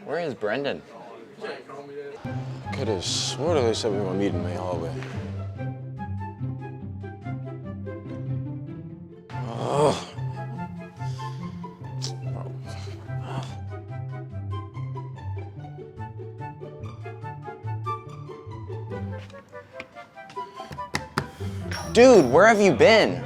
Where is Brendan? Could have swore they said we were gonna meet in the hallway. Oh. Dude, where have you been?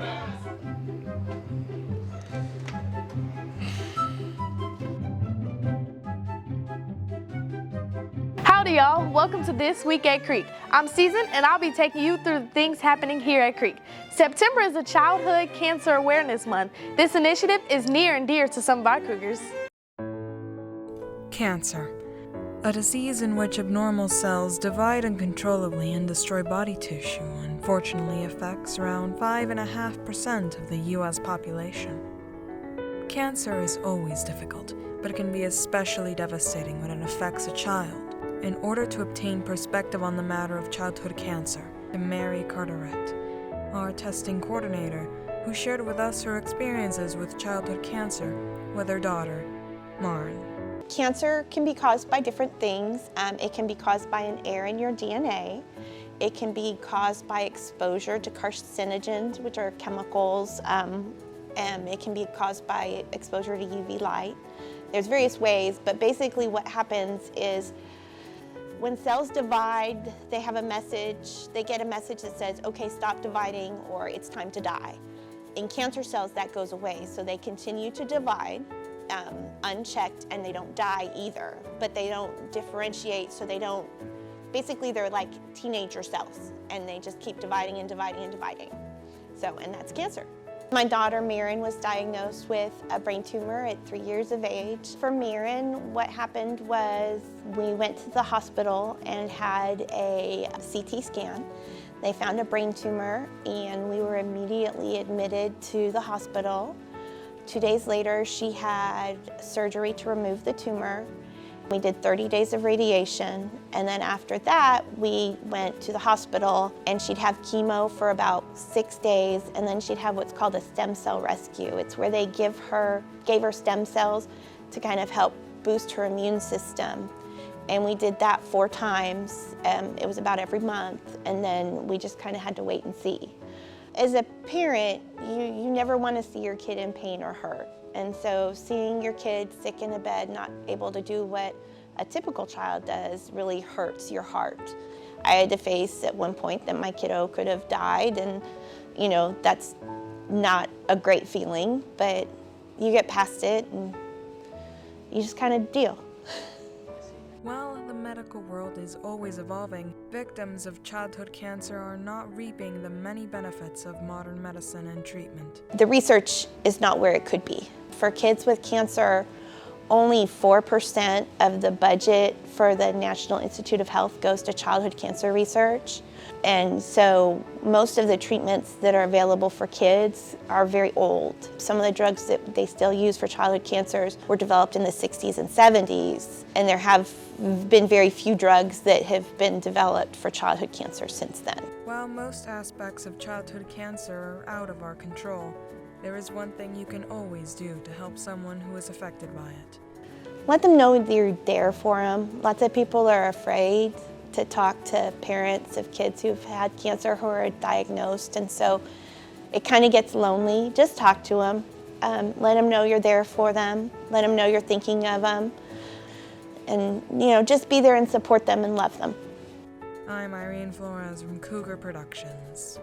Howdy y'all, welcome to This Week at Creek. I'm Season and I'll be taking you through the things happening here at Creek. September is a Childhood Cancer Awareness Month. This initiative is near and dear to some of our Cougars. Cancer, a disease in which abnormal cells divide uncontrollably and destroy body tissue, unfortunately affects around 5.5% of the U.S. population. Cancer is always difficult, but it can be especially devastating when it affects a child. In order to obtain perspective on the matter of childhood cancer, Mary Carteret, our testing coordinator, who shared with us her experiences with childhood cancer with her daughter, Maren. Cancer can be caused by different things. It can be caused by an error in your DNA. It can be caused by exposure to carcinogens, which are chemicals. It can be caused by exposure to UV light. There's various ways, but basically what happens is when cells divide, they have a message, they get a message that says, okay, stop dividing or it's time to die. In cancer cells, that goes away, so they continue to divide unchecked and they don't die either, but they don't differentiate, so they don't, basically they're like teenager cells and they just keep dividing and dividing and dividing. So, and that's cancer. My daughter Maren was diagnosed with a brain tumor at 3 years of age. For Maren, what happened was we went to the hospital and had a CT scan. They found a brain tumor and we were immediately admitted to the hospital. 2 days later, she had surgery to remove the tumor. We did 30 days of radiation, and then after that, we went to the hospital and she'd have chemo for about 6 days, and then she'd have what's called a stem cell rescue. It's where they gave her stem cells to kind of help boost her immune system. And we did that 4 times. It was about every month, and then we just kind of had to wait and see. As a parent, you never want to see your kid in pain or hurt. And so seeing your kid sick in a bed, not able to do what a typical child does, really hurts your heart. I had to face at one point that my kiddo could have died, and you know, that's not a great feeling, but you get past it and you just kind of deal. While the medical world is always evolving, victims of childhood cancer are not reaping the many benefits of modern medicine and treatment. The research is not where it could be. For kids with cancer, only 4% of the budget for the National Institute of Health goes to childhood cancer research. And so most of the treatments that are available for kids are very old. Some of the drugs that they still use for childhood cancers were developed in the 60s and 70s, and there have been very few drugs that have been developed for childhood cancer since then. While most aspects of childhood cancer are out of our control, there is one thing you can always do to help someone who is affected by it. Let them know that you're there for them. Lots of people are afraid to talk to parents of kids who've had cancer who are diagnosed, and so it kind of gets lonely. Just talk to them. Let them know you're there for them. Let them know you're thinking of them. And just be there and support them and love them. I'm Irene Flores from Cougar Productions.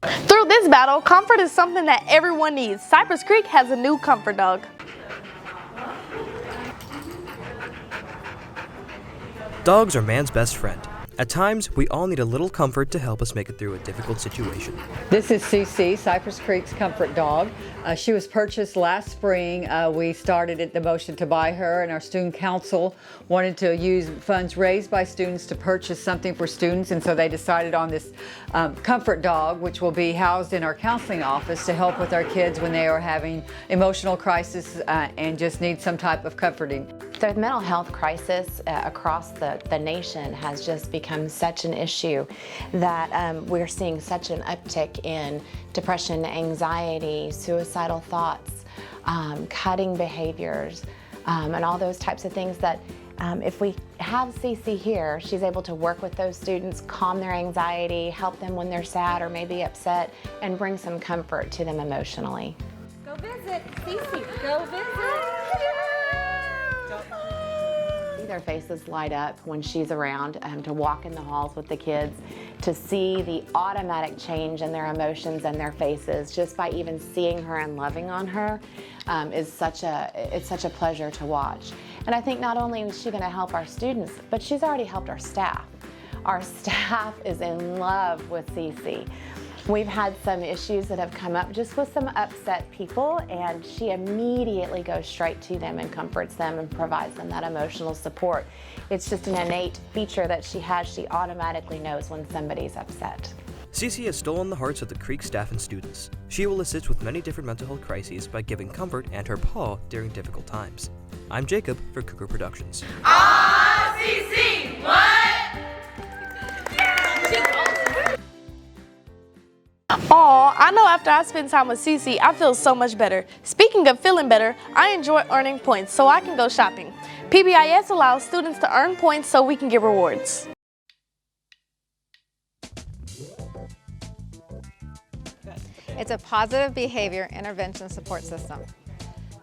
Through this battle, comfort is something that everyone needs. Cypress Creek has a new comfort dog. Dogs are man's best friend. At times, we all need a little comfort to help us make it through a difficult situation. This is Cece, Cypress Creek's comfort dog. She was purchased last spring. We started the motion to buy her, and our student council wanted to use funds raised by students to purchase something for students, and so they decided on this comfort dog, which will be housed in our counseling office to help with our kids when they are having emotional crisis and just need some type of comforting. The mental health crisis across the nation has just become such an issue that we're seeing such an uptick in depression, anxiety, suicidal thoughts, cutting behaviors, and all those types of things that if we have Cece here, she's able to work with those students, calm their anxiety, help them when they're sad or maybe upset, and bring some comfort to them emotionally. Go visit, Cece, go visit. Their faces light up when she's around, to walk in the halls with the kids, to see the automatic change in their emotions and their faces just by even seeing her and loving on her it's such a pleasure to watch. And I think not only is she going to help our students, but she's already helped our staff. Our staff is in love with Cece. We've had some issues that have come up just with some upset people, and she immediately goes straight to them and comforts them and provides them that emotional support. It's just an innate feature that she has. She automatically knows when somebody's upset. Cece has stolen the hearts of the Creek staff and students. She will assist with many different mental health crises by giving comfort and her paw during difficult times. I'm Jacob for Cougar Productions. Cece, what? Aw, I know after I spend time with Cece, I feel so much better. Speaking of feeling better, I enjoy earning points so I can go shopping. PBIS allows students to earn points so we can get rewards. It's a positive behavior intervention support system.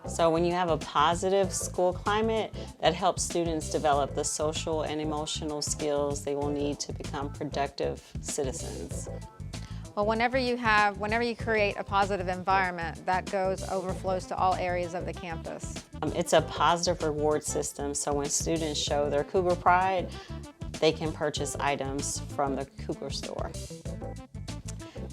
So when you have a positive school climate, that helps students develop the social and emotional skills they will need to become productive citizens. Well, whenever you create a positive environment, that overflows to all areas of the campus. It's a positive reward system, so when students show their Cougar pride, they can purchase items from the Cougar store.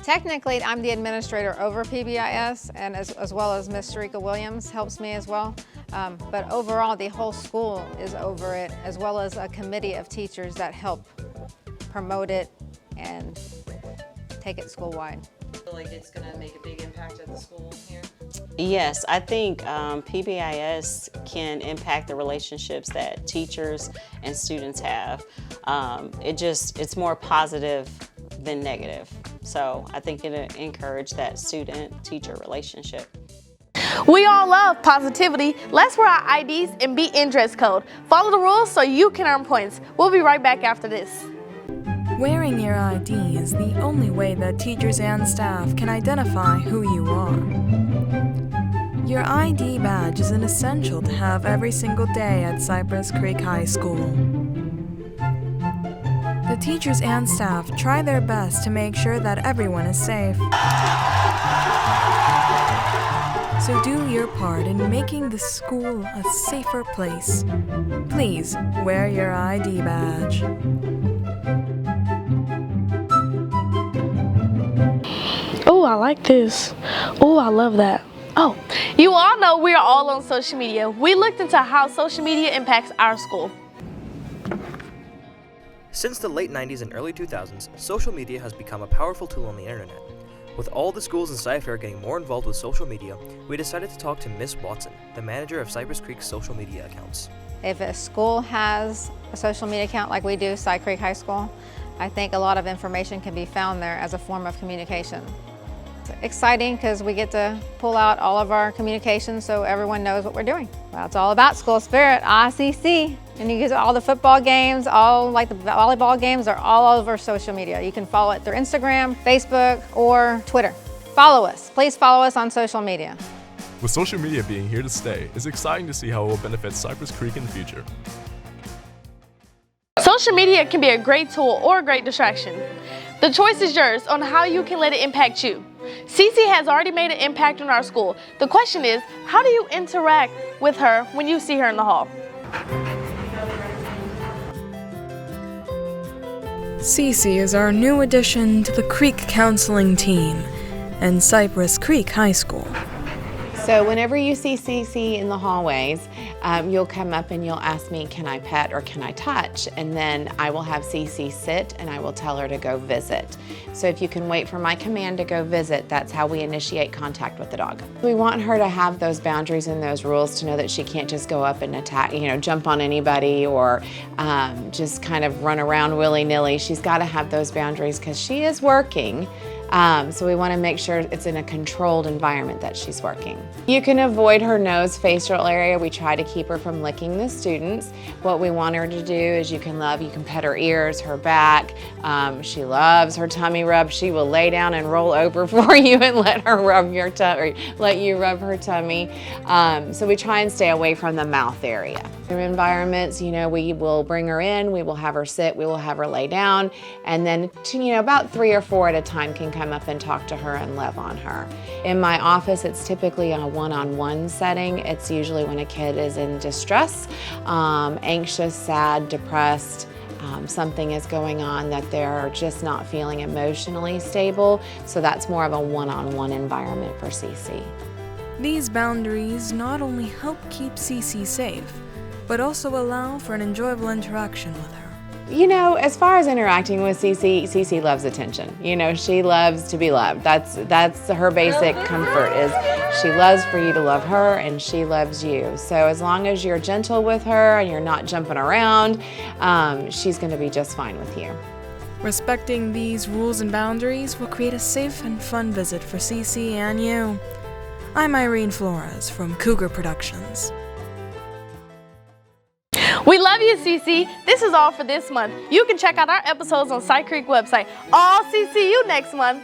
Technically, I'm the administrator over PBIS, and as well as Ms. Sharika Williams helps me as well. But overall, the whole school is over it, as well as a committee of teachers that help promote it and take it school-wide. I feel like it's going to make a big impact at the school here? Yes, I think PBIS can impact the relationships that teachers and students have. It's more positive than negative. So I think it'll encourage that student-teacher relationship. We all love positivity. Let's wear our IDs and be in dress code. Follow the rules so you can earn points. We'll be right back after this. Wearing your ID is the only way that teachers and staff can identify who you are. Your ID badge is an essential to have every single day at Cypress Creek High School. The teachers and staff try their best to make sure that everyone is safe. So do your part in making the school a safer place. Please wear your ID badge. Oh, I like this. Oh, I love that. Oh, you all know we are all on social media. We looked into how social media impacts our school. Since the late 90s and early 2000s, social media has become a powerful tool on the internet. With all the schools in Cy-Fair getting more involved with social media, we decided to talk to Miss Watson, the manager of Cypress Creek's social media accounts. If a school has a social media account like we do, Cy Creek High School, I think a lot of information can be found there as a form of communication. It's exciting because we get to pull out all of our communications so everyone knows what we're doing. Well, it's all about school spirit, ICC. And you get all the football games, all like the volleyball games are all over social media. You can follow it through Instagram, Facebook, or Twitter. Follow us. Please follow us on social media. With social media being here to stay, it's exciting to see how it will benefit Cypress Creek in the future. Social media can be a great tool or a great distraction. The choice is yours on how you can let it impact you. Cece has already made an impact on our school. The question is, how do you interact with her when you see her in the hall? Cece is our new addition to the Creek Counseling Team and Cypress Creek High School. So whenever you see Cece in the hallways, you'll come up and you'll ask me, can I pet or can I touch? And then I will have Cece sit and I will tell her to go visit. So if you can wait for my command to go visit, that's how we initiate contact with the dog. We want her to have those boundaries and those rules to know that she can't just go up and attack, jump on anybody or just kind of run around willy-nilly. She's got to have those boundaries because she is working So we want to make sure it's in a controlled environment that she's working. You can avoid her nose facial area. We try to keep her from licking the students. What we want her to do is you can pet her ears, her back. She loves her tummy rub. She will lay down and roll over for you and let her rub your tummy, let you rub her tummy. So we try and stay away from the mouth area. In environments, we will bring her in, we will have her sit, we will have her lay down, and then about 3 or 4 at a time can come up and talk to her and love on her. In my office, it's typically a one-on-one setting. It's usually when a kid is in distress, anxious, sad, depressed, something is going on that they're just not feeling emotionally stable. So that's more of a one-on-one environment for Cece. These boundaries not only help keep Cece safe, but also allow for an enjoyable interaction with her. As far as interacting with Cece loves attention. She loves to be loved. That's her basic comfort, is she loves for you to love her and she loves you. So as long as you're gentle with her and you're not jumping around, she's going to be just fine with you. Respecting these rules and boundaries will create a safe and fun visit for Cece and you. I'm Irene Flores from Cougar Productions. We love you, Cece. This is all for this month. You can check out our episodes on Cy Creek website. I'll see you next month.